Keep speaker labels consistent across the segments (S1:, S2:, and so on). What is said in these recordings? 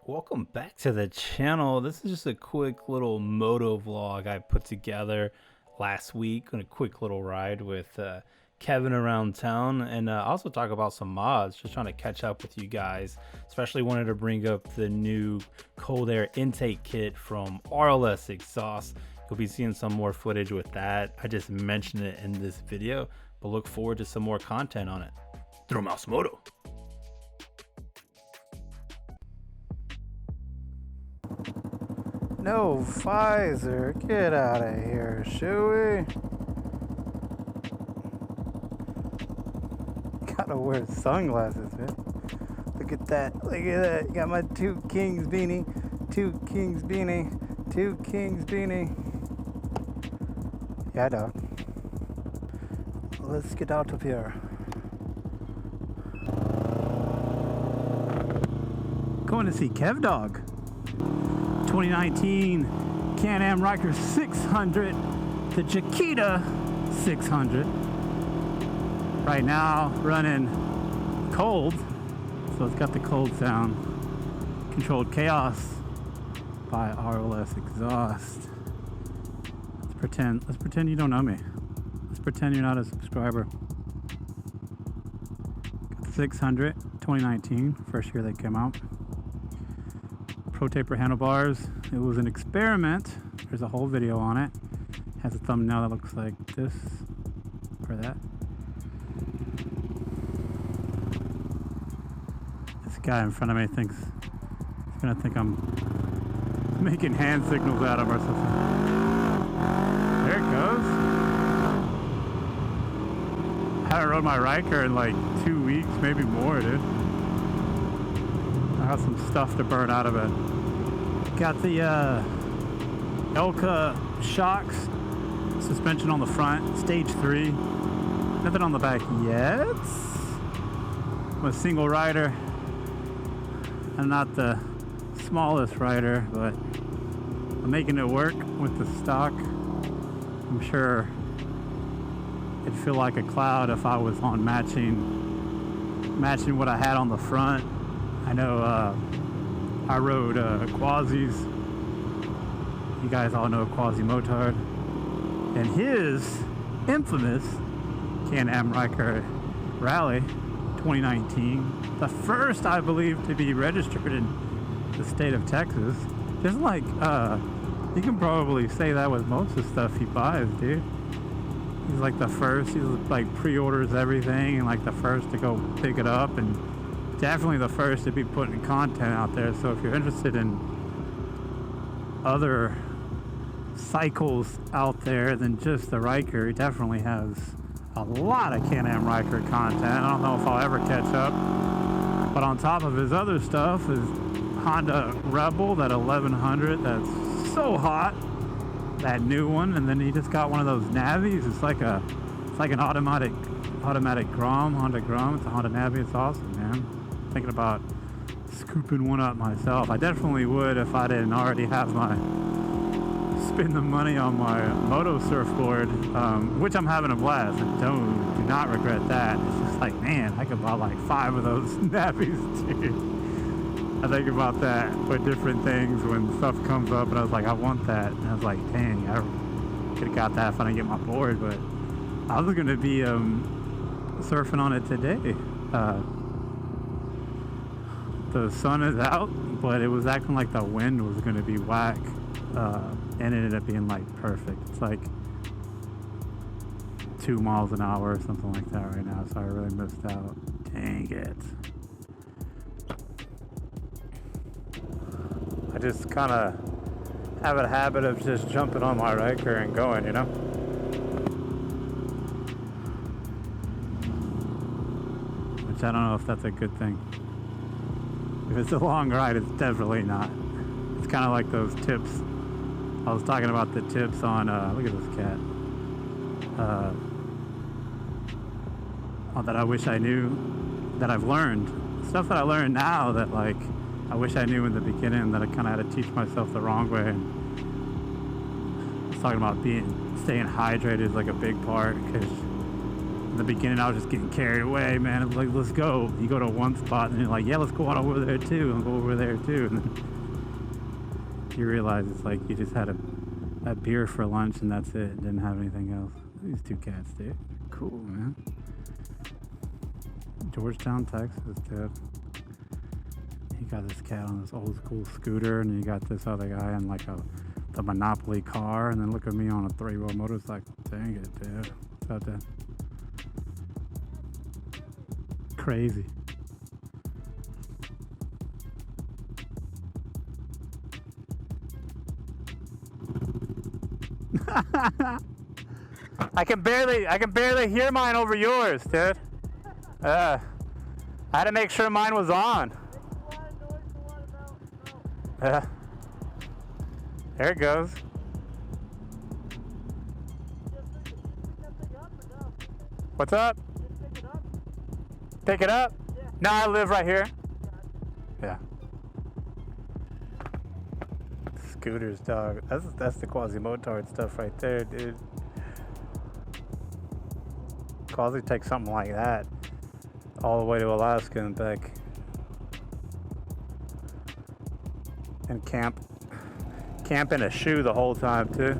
S1: Welcome back to the channel. This is just a quick little moto vlog I put together last week on a quick little ride with Kevin around town, and also talk about some mods, just trying to catch up with you guys. Especially wanted to bring up the new cold air intake kit from RLS Exhaust. You'll be seeing some more footage with that. I just mentioned it in this video, but look forward to some more content on it. ThrillMouseMoto.
S2: No, Pfizer, get out of here, shoo-wee. Gotta wear sunglasses, man. Look at that, look at that. Got my two kings beanie, two kings beanie. Yeah, dog. Let's get out of here. Going to see Kev Dog. 2019 Can-Am Ryker 600, the Chiquita 600. Right now running cold, so it's got the cold sound. Controlled Chaos by RLS Exhaust. Let's pretend you don't know me. Let's pretend you're not a subscriber. Got the 600, 2019, first year they came out. ProTaper handlebars. It was an experiment. There's a whole video on it. Has a thumbnail that looks like this or that. This guy in front of me thinks he's gonna think I'm making hand signals at him or something. There it goes. I haven't rode my Riker in like 2 weeks, maybe more, dude. I got some stuff to burn out of it. Got the Elka shocks, suspension on the front, stage 3. Nothing on the back yet. I'm a single rider. I'm not the smallest rider, but I'm making it work with the stock. I'm sure it'd feel like a cloud if I was on matching what I had on the front. I know I rode Quasi's. You guys all know Quasi Motard. And his infamous Can-Am Ryker Rally 2019. The first, I believe, to be registered in the state of Texas. Just like, you can probably say that with most of the stuff he buys, dude. He's like the first, he like pre-orders everything and like the first to go pick it up, and definitely the first to be putting content out there. So if you're interested in other cycles out there than just the Riker, he definitely has a lot of Can-Am Ryker content. I don't know if I'll ever catch up. But on top of his other stuff is Honda Rebel, that 1100, that's so hot. That new one, and then he just got one of those Navis. It's like an automatic Grom, Honda Grom. It's a Honda Navi. It's awesome, man. Thinking about scooping one up myself. I definitely would if I didn't already have spend the money on my Moto surfboard, which I'm having a blast. I do not regret that. It's just like, man, I could buy like 5 of those Navis, dude. I think about that with different things when stuff comes up, and I was like, I want that. And I was like, dang, I could have got that if I didn't get my board, but I was going to be surfing on it today. The sun is out, but it was acting like the wind was going to be whack, and it ended up being like perfect. It's like 2 miles an hour or something like that right now, so I really missed out. Dang it. I just kind of have a habit of just jumping on my Riker and going, you know? Which I don't know if that's a good thing. If it's a long ride, it's definitely not. It's kind of like those tips. I was talking about the tips on, look at this cat. That I wish I knew, that I've learned. Stuff that I learned now that like, I wish I knew in the beginning, that I kind of had to teach myself the wrong way. I was talking about staying hydrated is like a big part, because In the beginning, I was just getting carried away, man. It was like, let's go. You go to one spot, and you're like, yeah, let's go on over there too, and go over there too. And then you realize it's like you just had a beer for lunch, and that's it. Didn't have anything else. These two cats, dude. Cool, man. Georgetown, Texas, dude. You got this cat on this old school scooter, and you got this other guy on like the Monopoly car, and then look at me on a 3-wheel motorcycle. Dang it, dude. It's out there. Crazy. I can barely hear mine over yours, dude. I had to make sure mine was on. There it goes. What's up? Pick it up? Yeah. No, I live right here. Yeah. Scooters, dog. That's the quasi-motard stuff right there, dude. Quasi takes something like that all the way to Alaska and back. And camp in a shoe the whole time too.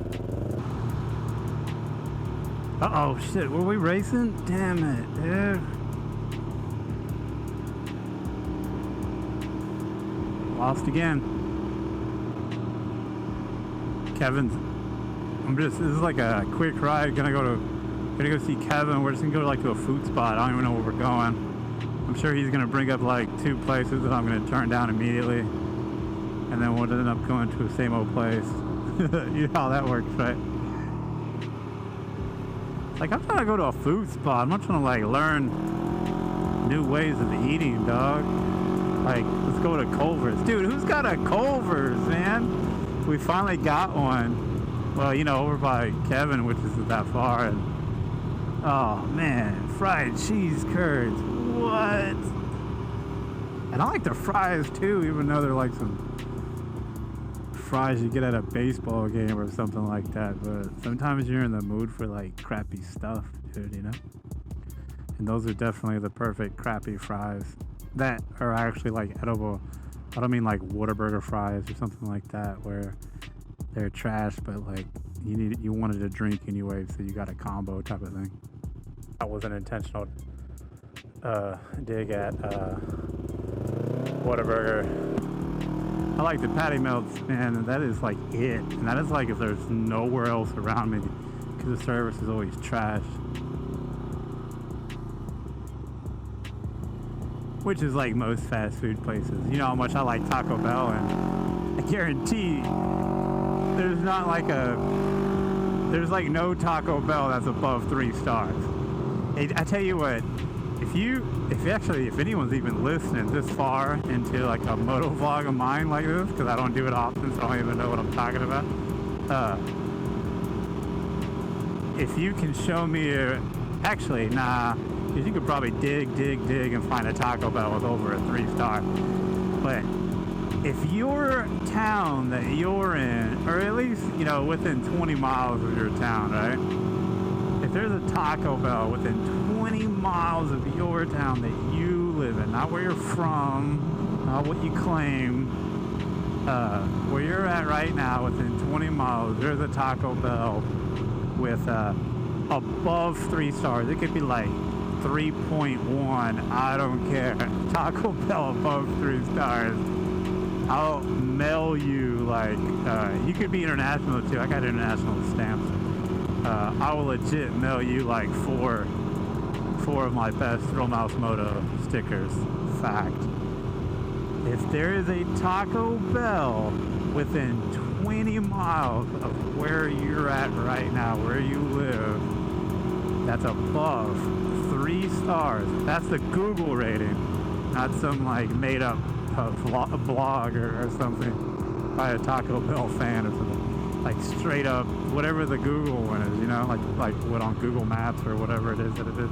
S2: Uh-oh, shit, were we racing? Damn it, dude. Lost again. This is like a quick ride. Gonna go see Kevin. We're just gonna go to a food spot. I don't even know where we're going. I'm sure he's gonna bring up like 2 places that I'm gonna turn down immediately. And then we'll end up going to the same old place. You know how that works, right? Like, I'm trying to go to a food spot. I'm not trying to, like, learn new ways of eating, dog. Like, let's go to Culver's. Dude, who's got a Culver's, man? We finally got one. Well, you know, over by Kevin, which isn't that far. And, oh, man. Fried cheese curds. What? And I like their fries, too, even though they're like some fries you get at a baseball game or something like that. But sometimes you're in the mood for like crappy stuff, dude, you know? And those are definitely the perfect crappy fries that are actually like edible. I don't mean like Whataburger fries or something like that where they're trash, but like you wanted a drink anyway, so you got a combo type of thing. That was an intentional dig at Whataburger. I like the patty melts, man, and that is like it. And that is like if there's nowhere else around me, because the service is always trash. Which is like most fast food places. You know how much I like Taco Bell, and I guarantee there's like no Taco Bell that's above 3 stars. I tell you what, if anyone's even listening this far into like a moto vlog of mine like this, because I don't do it often, so I don't even know what I'm talking about. If you can show me actually, nah, because you could probably dig and find a Taco Bell with over a 3-star. But if your town that you're in, or at least, you know, within 20 miles of your town, right? If there's a Taco Bell within 20 miles of your town that you live in, not where you're from, not what you claim, where you're at right now, within 20 miles, there's a Taco Bell with above 3 stars. It could be like 3.1, I don't care. Taco Bell above 3 stars. I'll mail you like, you could be international too. I got international stamps. I will legit mail you like four of my best ThrillMouseMoto stickers. Fact. If there is a Taco Bell within 20 miles of where you're at right now, where you live, that's above 3 stars. That's the Google rating, not some like made up blog or something by a Taco Bell fan or something. Like straight up, whatever the Google one is, you know, like what on Google Maps or whatever it is that it is.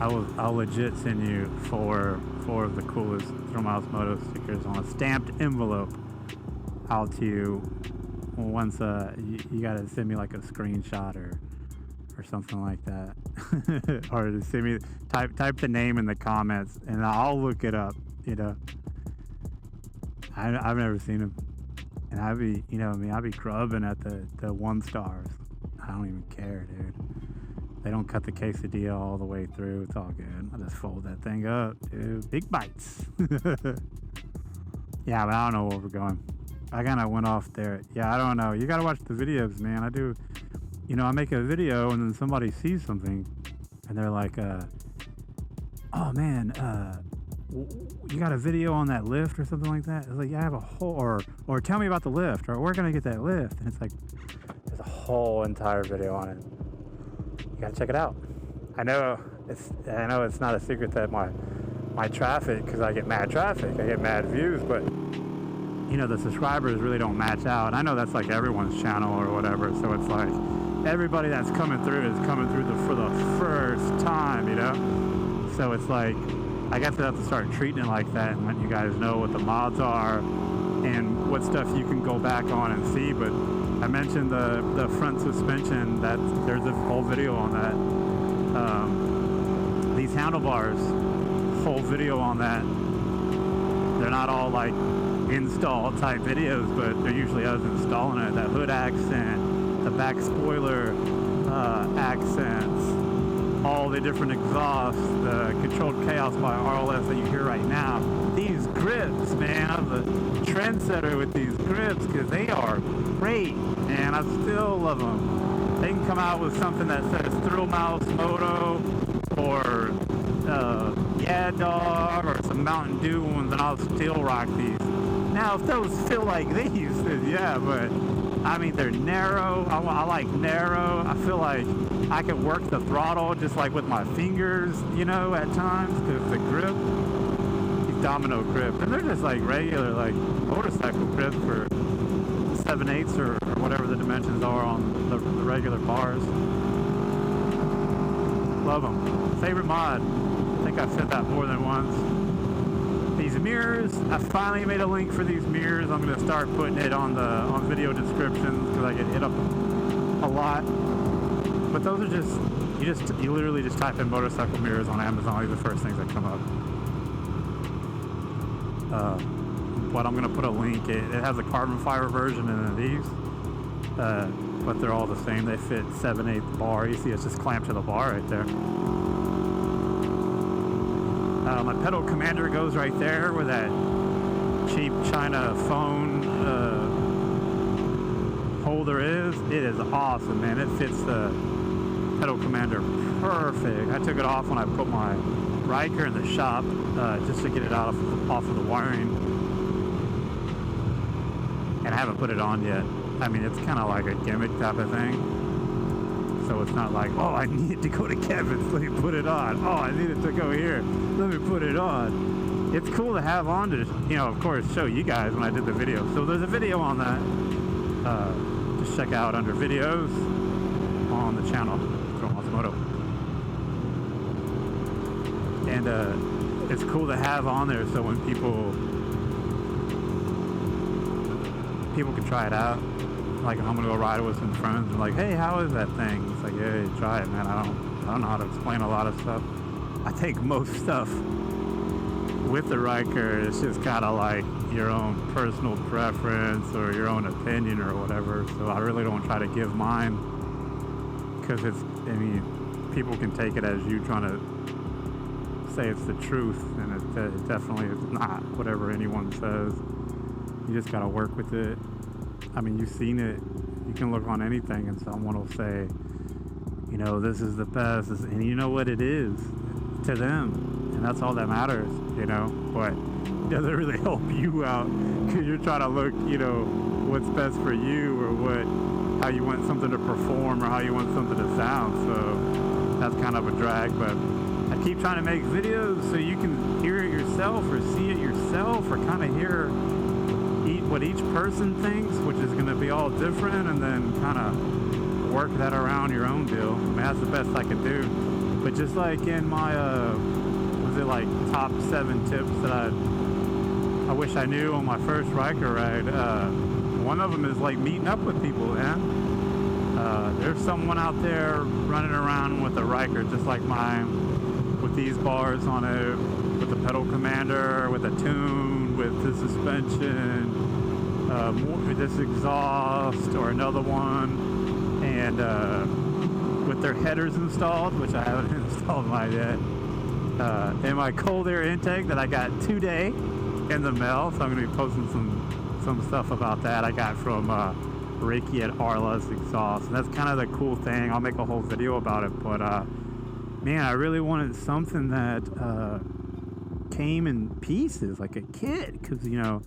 S2: I'll legit send you four of the coolest ThrillMouseMoto stickers on a stamped envelope out to you. Once you gotta send me like a screenshot or or something like that. Or just send me, type the name in the comments and I'll look it up, you know. I've never seen him. And I'd be, you know, I mean, I'd be grubbing at the 1 stars. I don't even care, dude. They don't cut the quesadilla all the way through. It's all good. I'll just fold that thing up, dude. Big bites. Yeah, but I don't know where we're going. I kind of went off there. Yeah, I don't know. You got to watch the videos, man. I do. You know, I make a video and then somebody sees something and they're like, oh man, you got a video on that lift or something like that? It's like, yeah, I have a whole, or tell me about the lift, or where can I get that lift? And it's like, there's a whole entire video on it. You gotta check it out. I know it's not a secret that my traffic, because I get mad traffic, I get mad views, but you know, the subscribers really don't match out. I know that's like everyone's channel or whatever, so it's like everybody that's coming through is coming through for the first time, you know? So it's like, I guess I have to start treating it like that and letting you guys know what the mods are and what stuff you can go back on and see. But I mentioned the front suspension, that there's a whole video on that. These handlebars, whole video on that. They're not all like install type videos, but they're usually us installing it. That hood accent, the back spoiler accents, all the different exhausts, the controlled chaos by RLS that you hear right now. These grips, man, I'm the trendsetter with these grips because they are great, man. I still love them. They can come out with something that says ThrillMouseMoto or Yeah Dog or some Mountain Dew ones, and I'll still rock these. Now, if those feel like these, then yeah, but I mean, they're narrow. I like narrow. I feel like I can work the throttle just like with my fingers, you know, at times, because the grip, these Domino grips, and they're just like regular, like motorcycle grips for 7/8 or whatever the dimensions are on the regular bars. Love them. Favorite mod. I think I've said that more than once. These mirrors, I finally made a link for these mirrors. I'm going to start putting it on video descriptions because I get hit up a lot. But those are you literally just type in motorcycle mirrors on Amazon. These are the first things that come up. But I'm going to put a link. It has a carbon fiber version of these, but they're all the same. They fit 7/8 bar. You see it's just clamped to the bar right there. My pedal commander goes right there where that cheap China phone holder is. It is awesome, man. It fits the pedal commander perfect. I took it off when I put my Riker in the shop just to get it off of the wiring. And I haven't put it on yet. I mean, it's kind of like a gimmick type of thing. So it's not like, oh, I need to go to Kevin's, let me put it on. Oh, I needed to go here, let me put it on. It's cool to have on to, you know, of course, show you guys when I did the video. So there's a video on that. Just check out under videos on the channel, ThrillMouseMoto. And it's cool to have on there so when people can try it out. Like if I'm gonna go ride with some friends and like, hey, how is that thing? It's like, yeah, try it, man. I don't know how to explain a lot of stuff. I take most stuff with the Riker. It's just kind of like your own personal preference or your own opinion or whatever. So I really don't try to give mine because people can take it as you trying to say it's the truth, and it definitely is not whatever anyone says. You just gotta work with it. I mean, you've seen it. You can look on anything and someone will say, you know, this is the best. And you know what it is to them. And that's all that matters, you know. But it doesn't really help you out because you're trying to look, you know, what's best for you or how you want something to perform or how you want something to sound. So that's kind of a drag. But I keep trying to make videos so you can hear it yourself or see it yourself or kind of hear what each person thinks, which is going to be all different, and then kind of work that around your own deal. I mean, that's the best I could do. But just like in my top 7 tips that I wish I knew on my first Riker ride, one of them is like meeting up with people, man. There's someone out there running around with a Riker just like mine, with these bars on it, with the pedal commander, with a tune, with the suspension, with this exhaust or another one, and with their headers installed, which I haven't installed mine yet, and my cold air intake that I got today in the mail. So I'm going to be posting some stuff about that I got from Ricky at Arla's Exhaust, and that's kind of the cool thing. I'll make a whole video about it, but man, I really wanted something that came in pieces, like a kit, because you know,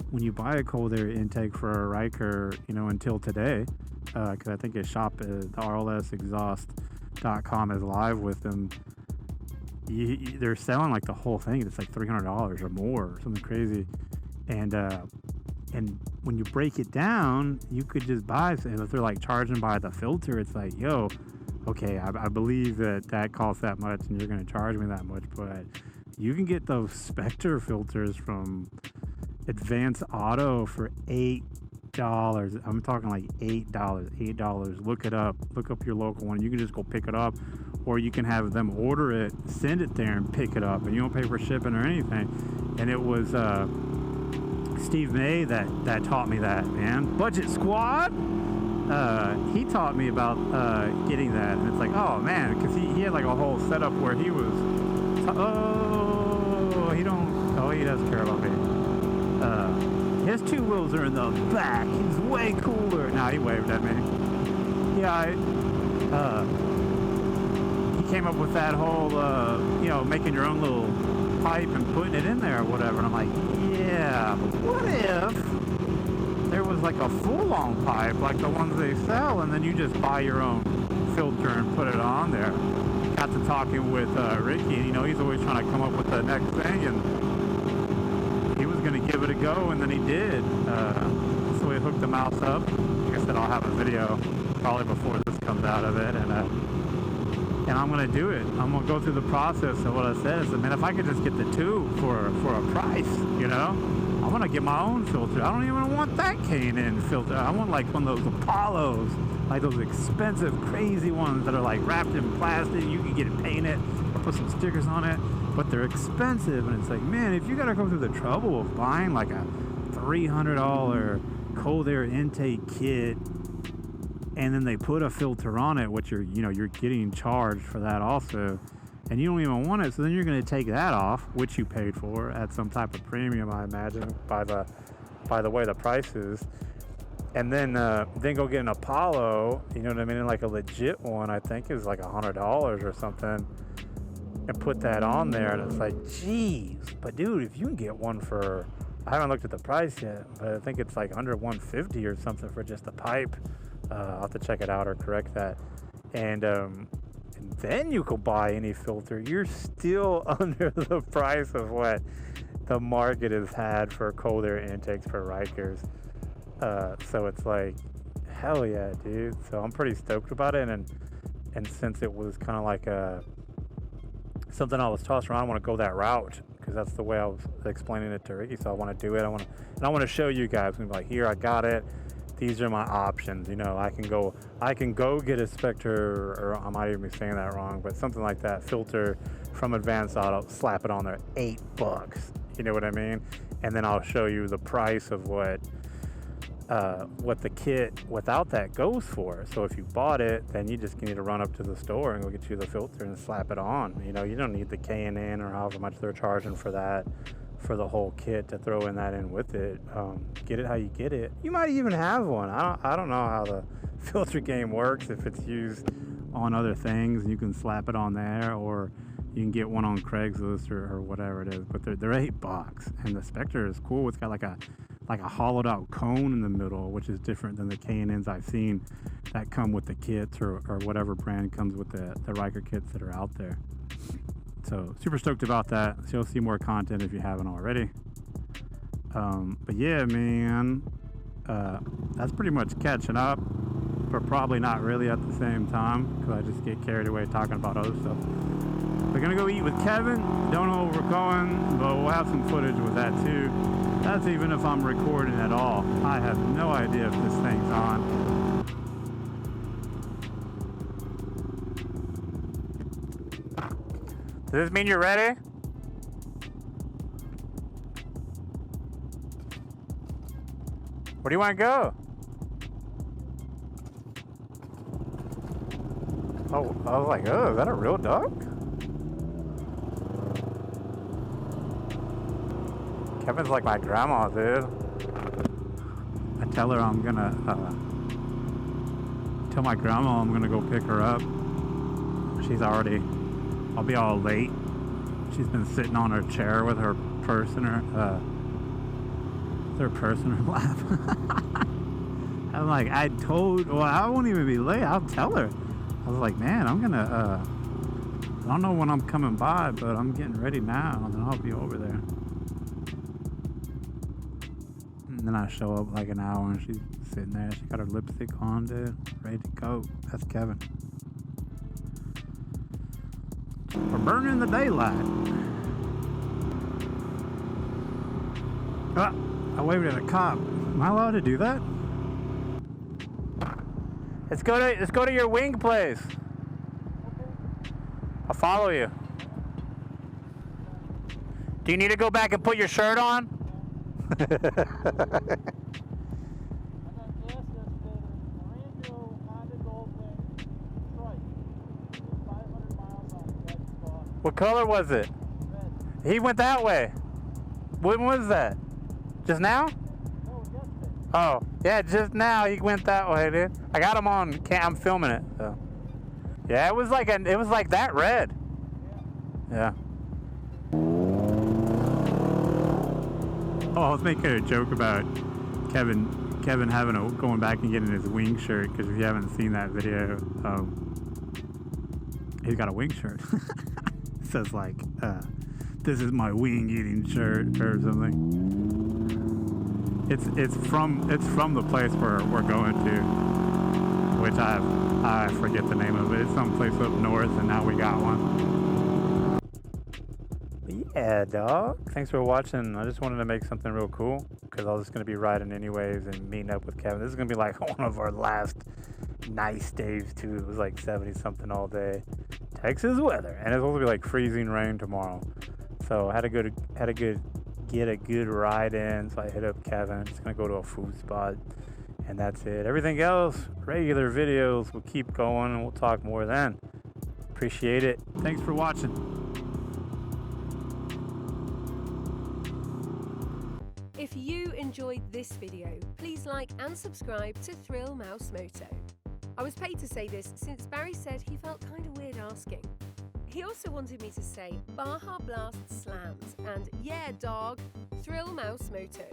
S2: when you buy a cold air intake for a Riker, you know, until today, because I think his shop at the rlsexhaust.com is live with them, they're selling like the whole thing. It's like $300 or more, or something crazy, and when you break it down, you could just buy, if they're like charging by the filter, it's like, yo, okay, I believe that costs that much and you're going to charge me that much, but you can get those Spectre filters from Advanced Auto for $8. I'm talking like $8. Look it up. Look up your local one. You can just go pick it up, or you can have them order it, send it there and pick it up, and you don't pay for shipping or anything. And it was Steve May that taught me that, man. Budget Squad, he taught me about getting that, and it's like, oh man, because he had like a whole setup where he was he does care about me. His two wheels are in the back. He's way cooler. Nah, he waved at me. Yeah, he came up with that whole you know, making your own little pipe and putting it in there or whatever, and I'm like, yeah, but what if there was like a full-on pipe like the ones they sell, and then you just buy your own filter and put it on there? Got to talking with Ricky, and you know, he's always trying to come up with the next thing, and he was going to give it a go, and then he did. So we hooked the mouse up. Like I said, I'll have a video probably before this comes out of it, and I'm going to do it. I'm going to go through the process of what I said. I said, man, if I could just get the two for a price, you know, I want to get my own filter. I don't even want that K&N filter. I want like one of those Apollos, like those expensive, crazy ones that are like wrapped in plastic. You can get it painted or put some stickers on it, but they're expensive. And it's like, man, if you got to go through the trouble of buying like a $300 cold air intake kit, and then they put a filter on it, which you're getting charged for that also, and you don't even want it, so then you're going to take that off, which you paid for at some type of premium, I imagine, by the way the price is, and then go get an Apollo, you know what I mean, like a legit one, I think is like $100 or something, and put that on there, and it's like, geez, but dude, if you can get one for, I haven't looked at the price yet, but I think it's like under $150 or something for just a pipe. I'll have to check it out or correct that. And then you could buy any filter. You're still under the price of what the market has had for cold air intakes for Rikers. So it's like, hell yeah, dude. So I'm pretty stoked about it. And since it was kind of like something I was tossed around, I want to go that route, because that's the way I was explaining it to Ricky. So I want to do it. I want to show you guys. I'm like, here, I got it. These are my options. You know, I can go get a Spectre, or I might even be saying that wrong, but something like that, filter from Advanced Auto, slap it on there, $8. You know what I mean? And then I'll show you the price of what the kit without that goes for. So if you bought it, then you just need to run up to the store and go get you the filter and slap it on. You know, you don't need the K&N or however much they're charging for that, for the whole kit, to throw that in with it. Get it how you get it. You might even have one. I don't know how the filter game works, if it's used on other things and you can slap it on there, or you can get one on Craigslist or whatever it is. But they're $8, and the Spectre is cool. It's got like a hollowed out cone in the middle, which is different than the K&Ns I've seen that come with the kits, or whatever brand comes with the Ryker kits that are out there. So super stoked about that. So you'll see more content if you haven't already. But yeah, man, that's pretty much catching up, but probably not really at the same time, because I just get carried away talking about other stuff. We're gonna go eat with Kevin. Don't know where we're going, but we'll have some footage with that too. That's even if I'm recording at all. I have no idea if this thing's on. Does this mean you're ready? Where do you want to go? Oh, I was like, oh, is that a real dog? Kevin's like my grandma, dude. I tell her I'm gonna, tell my grandma I'm gonna go pick her up. She's already, I'll be all late. She's been sitting on her chair with her purse in her, lap. I'm like, well, I won't even be late. I'll tell her. I was like, man, I'm gonna, I don't know when I'm coming by, but I'm getting ready now, and then I'll be over there. And then I show up like an hour, and she's sitting there. She got her lipstick on, dude, ready to go. That's Kevin. We're burning the daylight. Ah, I waved at a cop. Am I allowed to do that? Let's go to your wing place. I'll follow you. Do you need to go back and put your shirt on? What color was it? Red. He went that way. When was that? Just now? No, yesterday. Oh, yeah, just now he went that way, dude. I got him on cam. I'm filming it. So. Yeah, it was like that red. Yeah. Oh, I was making a joke about Kevin going back and getting his wing shirt, because if you haven't seen that video, he's got a wing shirt. It says like, this is my wing eating shirt or something. It's from the place where we're going to, which I forget the name of it. It's someplace up north, and now we got one. Yeah, dog. Thanks for watching. I just wanted to make something real cool, because I was just going to be riding anyways and meeting up with Kevin. This is going to be like one of our last nice days too. It was like 70 something all day. Texas weather, and it's supposed to be like freezing rain tomorrow. So I had to get a good ride in. So I hit up Kevin. Just going to go to a food spot, and that's it. Everything else, regular videos, will keep going, and we'll talk more then. Appreciate it. Thanks for watching.
S3: If you enjoyed this video, please like and subscribe to ThrillMouseMoto. I was paid to say this since Barry said he felt kind of weird asking. He also wanted me to say Baja Blast slams and yeah dog, ThrillMouseMoto.